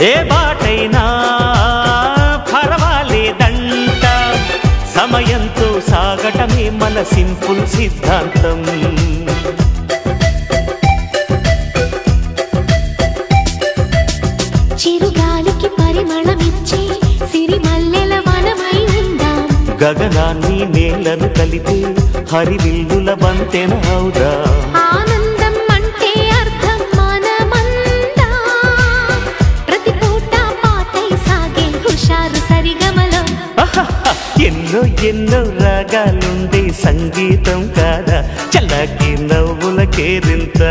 ఏ బాటైనా పర్వాలేదంట సమయంతో సాగటమే మన సింపుల్ సిద్ధాంతం చిరుగాలికి పరిమళమిచ్చే సిరిమల్లెల వనమై ఉందాం గగనాన్ని నేలను కలిపే హరివిల్లుల బంతెన అవుదాం ఆనందం అంటే అర్థం మనమందా ప్రతి పూట పాటై సాగే హుషారు సరిగమలో ఎన్నో ఎన్నో రాగాలుండే సంగీతం కాదా చల్లకి నవ్వుల కేరింత